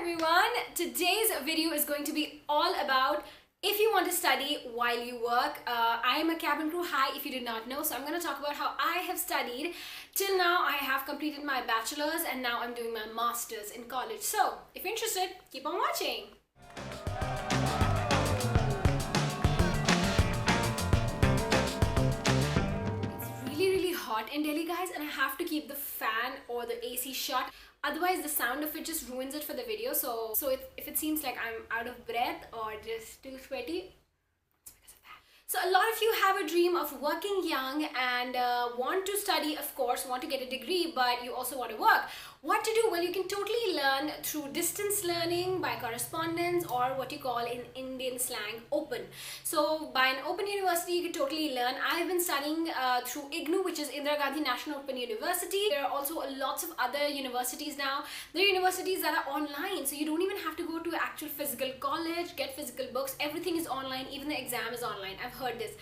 everyone! Today's video is going to be all about if you want to study while you work. I am a cabin crew, hi if you did not know, so I'm going to talk about how I have studied. Till now I have completed my bachelor's and now I'm doing my master's in college. So if you're interested, keep on watching. In Delhi, guys, and I have to keep the fan or the AC shut, otherwise the sound of it just ruins it for the video. So if it seems like I'm out of breath or just too sweaty, it's because of that. So a lot of you have a dream of working young and want to study, of course, want to get a degree, but you also want to work. What to do? Well, you can totally learn through distance learning, by correspondence, or what you call in Indian slang open. So by an open university you can totally learn. I have been studying through Ignou, which is Indira Gandhi National Open University. There are also lots of other universities now. There are universities that are online, so you don't even have to go to actual physical college, get physical books. Everything is online, even the exam is online. I've heard this.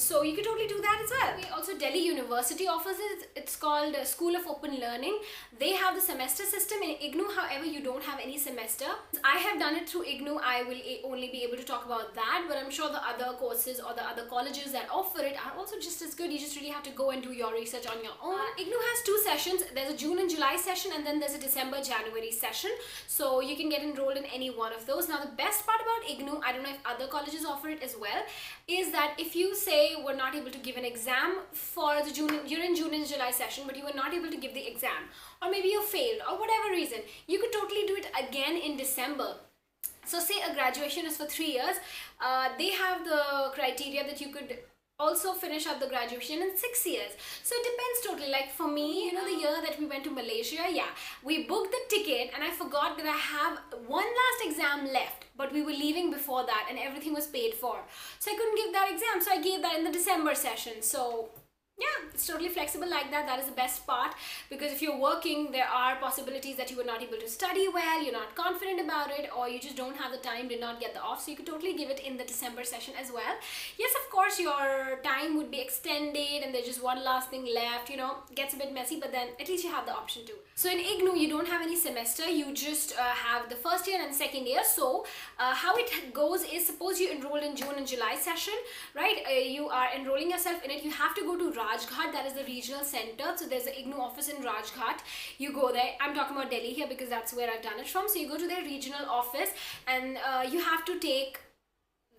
So you can totally do that as well. Also, Delhi University offers it. It's called School of Open Learning. They have the semester system. In Ignou, however, you don't have any semester. I have done it through Ignou. I will only be able to talk about that, but I'm sure the other courses or the other colleges that offer it are also just as good. You just really have to go and do your research on your own. Ignou has two sessions. There's a June and July session, and then there's a December-January session. So you can get enrolled in any one of those. Now, the best part about Ignou, I don't know if other colleges offer it as well, is that if you say we're not able to give an exam for the June and July session, but you were not able to give the exam, or maybe you failed or whatever reason, you could totally do it again in December. So say a graduation is for 3 years, they have the criteria that you could also finish up the graduation in 6 years. So it depends totally. Like for me, you know, the year that we went to Malaysia, yeah, we booked the ticket and I forgot that I have one last exam left, but we were leaving before that and everything was paid for. So I couldn't give that exam, so I gave that in the December session. So yeah, it's totally flexible like that. That is the best part, because if you're working, there are possibilities that you were not able to study well, you're not confident about it, or you just don't have the time, did not get the off. So you could totally give it in the December session as well. Yes, of course, your time would be extended and there's just one last thing left, you know, gets a bit messy, but then at least you have the option to. So in Ignou, you don't have any semester, you just have the first year and second year. So how it goes is, suppose you enrolled in June and July session, right? You are enrolling yourself in it. You have to go to Rajghat, that is the regional center. So there's an Ignou office in Rajghat. You go there. I'm talking about Delhi here because that's where I've done it from. So you go to their regional office and you have to take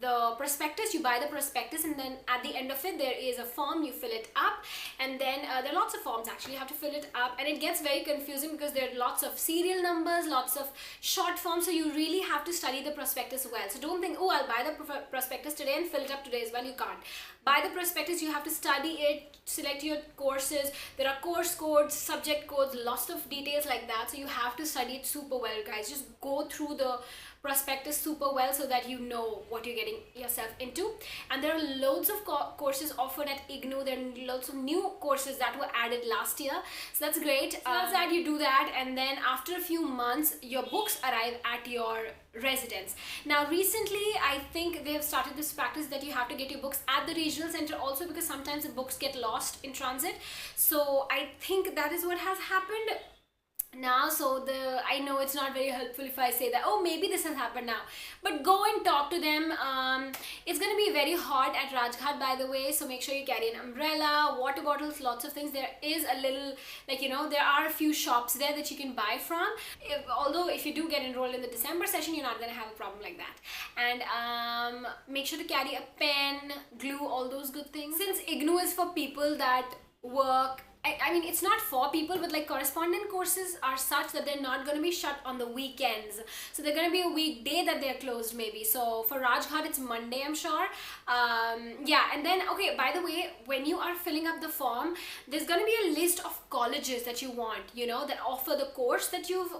the prospectus, you buy the prospectus, and then at the end of it there is a form, you fill it up, and then there are lots of forms actually, you have to fill it up, and it gets very confusing because there are lots of serial numbers, lots of short forms, so you really have to study the prospectus well. So don't think, oh, I'll buy the prospectus today and fill it up today as well. You can't. Buy the prospectus, you have to study it, select your courses, there are course codes, subject codes, lots of details like that, so you have to study it super well, guys. Just go through the prospectus super well so that you know what you're getting yourself into. And there are loads of courses offered at Ignou. There are lots of new courses that were added last year, so that's great. So that's that, you do that, and then after a few months your books arrive at your residence. Now recently I think they have started this practice that you have to get your books at the regional center also, because sometimes the books get lost in transit. So I think that is what has happened now. So I know it's not very helpful if I say that, oh, maybe this has happened now, but go and talk to them. It's going to be very hot at Rajghat, by the way, so make sure you carry an umbrella, water bottles, lots of things. There is a little, like, you know, there are a few shops there that you can buy from. Although if you do get enrolled in the December session, you're not going to have a problem like that. And make sure to carry a pen, glue, all those good things. Since Ignou is for people that work, I mean, it's not for people, but like correspondent courses are such that they're not going to be shut on the weekends. So they're going to be a weekday that they're closed maybe. So for Rajghat, it's Monday, I'm sure. Yeah, and then, okay, by the way, when you are filling up the form, there's going to be a list of colleges that you want, you know, that offer the course that you've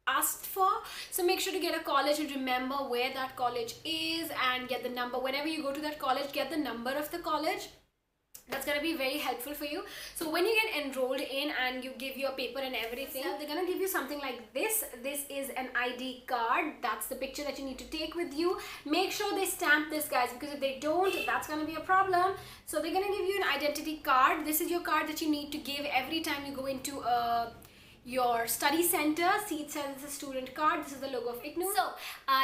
asked for. So make sure to get a college and remember where that college is and get the number. Whenever you go to that college, get the number of the college. That's going to be very helpful for you. So when you get enrolled in and you give your paper and everything, they're going to give you something like this. This is an ID card. That's the picture that you need to take with you. Make sure they stamp this, guys, because if they don't, that's going to be a problem. So they're going to give you an identity card. This is your card that you need to give every time you go into a your study center. See, it says it's a student card. This is the logo of Ignou. So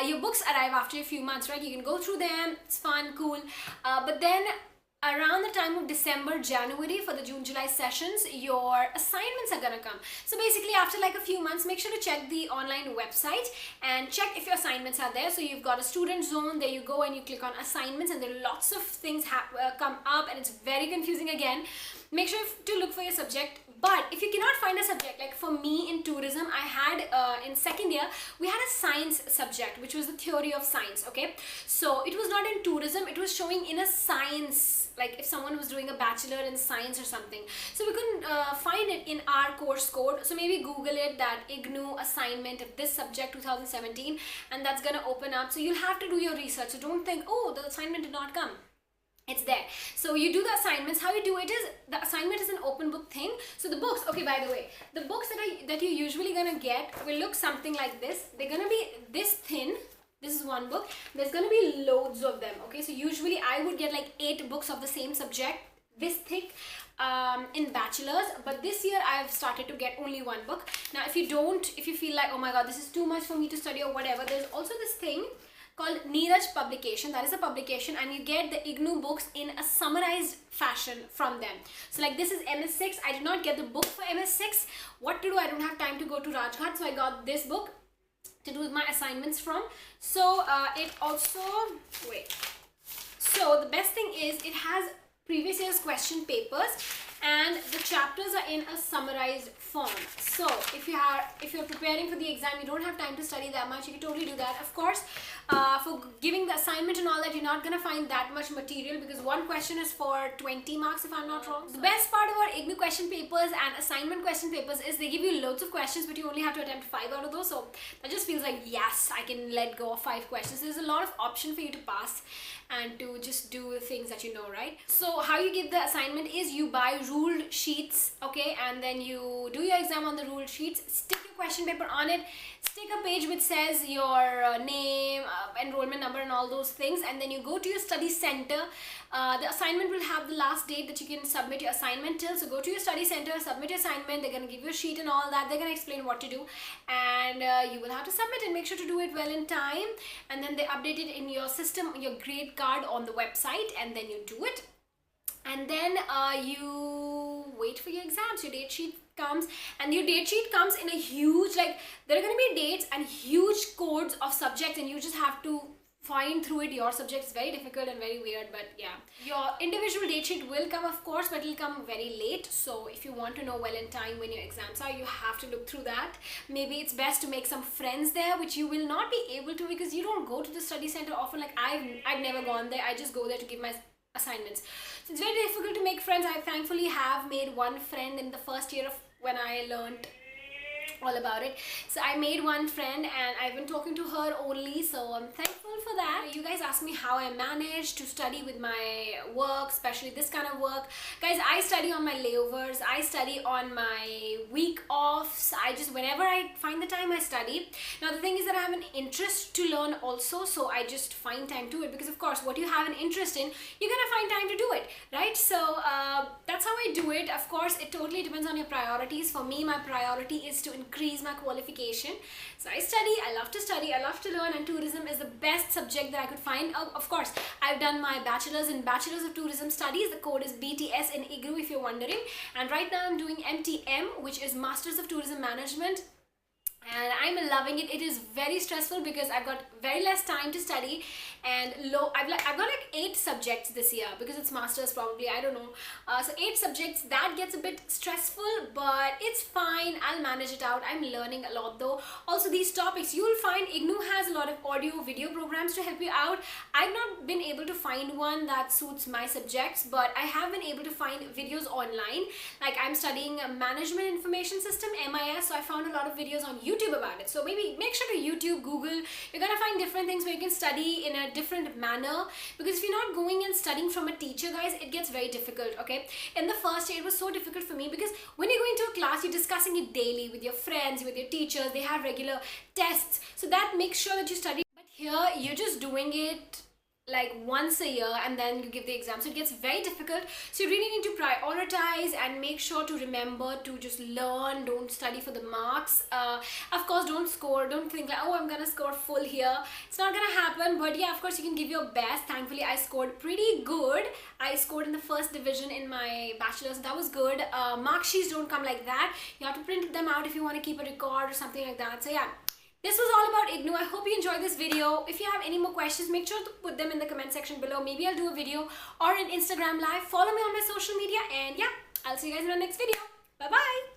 your books arrive after a few months, right? You can go through them. It's fun, cool. But then around the time of December, January for the June, July sessions, your assignments are gonna come. So basically after like a few months, make sure to check the online website and check if your assignments are there. So you've got a student zone, there you go and you click on assignments and there are lots of things come up and it's very confusing again. Make sure to look for your subject. But if you cannot find a subject, like for me in tourism, I had in second year, we had a science subject, which was the theory of science, okay? So it was not in tourism, it was showing in a science, like if someone was doing a bachelor in science or something. So we couldn't find it in our course code. So maybe Google it, that Ignou assignment of this subject 2017, and that's gonna open up. So you'll have to do your research. So don't think, oh, the assignment did not come. It's there. So you do the assignments. How you do it is, the assignment is an open book thing. So the books, okay, by the way, the books that you're usually gonna get will look something like this. They're gonna be this thin. This is one book. There's gonna be loads of them, okay? So usually I would get like 8 books of the same subject, this thick, in bachelor's, but this year I've started to get only 1 book. Now if you feel like, oh my god, this is too much for me to study or whatever, there's also this thing called Neeraj publication. That is a publication and you get the Ignou books in a summarized fashion from them. So like this is MS6. I did not get the book for MS6. What to do? I don't have time to go to Rajghat, so I got this book to do my assignments from. So it also, wait. So the best thing is it has previous year's question papers and the chapters are in a summarized form. So if you're preparing for the exam, you don't have time to study that much, you can totally do that. Of course, for giving the assignment and all that, you're not gonna find that much material because one question is for 20 marks if I'm not wrong. The best part about Ignou question papers and assignment question papers is they give you loads of questions but you only have to attempt 5 out of those. So that just feels like, yes, I can let go of 5 questions. There's a lot of option for you to pass and to just do the things that you know, right? So how you give the assignment is you buy ruled sheets, okay, and then you do your exam on the ruled sheets, stick your question paper on it, stick a page which says your name, enrollment number and all those things, and then you go to your study center. The assignment will have the last date that you can submit your assignment till, so go to your study center, submit your assignment, they're going to give you a sheet and all that, they're going to explain what to do, and you will have to submit and make sure to do it well in time, and then they update it in your system, your grade card on the website, and then you do it. And then you wait for your exams. Your date sheet comes and your date sheet comes in a huge, like there are going to be dates and huge codes of subjects and you just have to find through it your subject. Is very difficult and very weird, but yeah, your individual date sheet will come, of course, but it'll come very late. So if you want to know well in time when your exams are, you have to look through that. Maybe it's best to make some friends there, which you will not be able to because you don't go to the study center often. Like I've never gone there. I just go there to give my assignments. So it's very difficult to make friends. I thankfully have made one friend in the first year of when I learned all about it. So I made one friend and I've been talking to her only, so I'm thankful for that. You guys ask me how I managed to study with my work, especially this kind of work. Guys, I study on my layovers, I study on my week offs. I just, whenever I find the time, I study. Now the thing is that I have an interest to learn also, so I just find time to it because of course what you have an interest in, you're gonna find time to do it, right? So that's how I do it. Of course, it totally depends on your priorities. For me, my priority is to increase my qualification. So I study, I love to study, I love to learn, and tourism is the best subject that I could find. Of course, I've done my bachelor's in Bachelor's of Tourism Studies. The code is BTS in Ignou if you're wondering. And right now I'm doing MTM, which is Masters of Tourism Management. And I'm loving it. It is very stressful because I've got very less time to study and I've got like 8 subjects this year because it's masters probably, I don't know. So 8 subjects, that gets a bit stressful, but it's fine. I'll manage it out. I'm learning a lot though. Also these topics, you'll find Ignou has a lot of audio video programs to help you out. I've not been able to find one that suits my subjects, but I have been able to find videos online. Like I'm studying Management Information System, MIS, so I found a lot of videos on YouTube about it. So maybe make sure to YouTube, Google, you're gonna find different things where you can study in a different manner, because if you're not going and studying from a teacher, guys, it gets very difficult. Okay, in the first year it was so difficult for me because when you go into a class, you're discussing it daily with your friends, with your teachers, they have regular tests, so that makes sure that you study. But here you're just doing it like once a year and then you give the exam, so it gets very difficult. So you really need to prioritize and make sure to remember to just learn. Don't study for the marks. Of course, don't think like, oh, I'm gonna score full here. It's not gonna happen, but yeah, of course you can give your best. Thankfully I scored pretty good. I scored in the first division in my bachelor's, so that was good. Mark sheets don't come like that. You have to print them out if you want to keep a record or something like that. So yeah, this was all about Ignou. I hope you enjoyed this video. If you have any more questions, make sure to put them in the comment section below. Maybe I'll do a video or an Instagram live. Follow me on my social media, and yeah, I'll see you guys in the next video. Bye bye.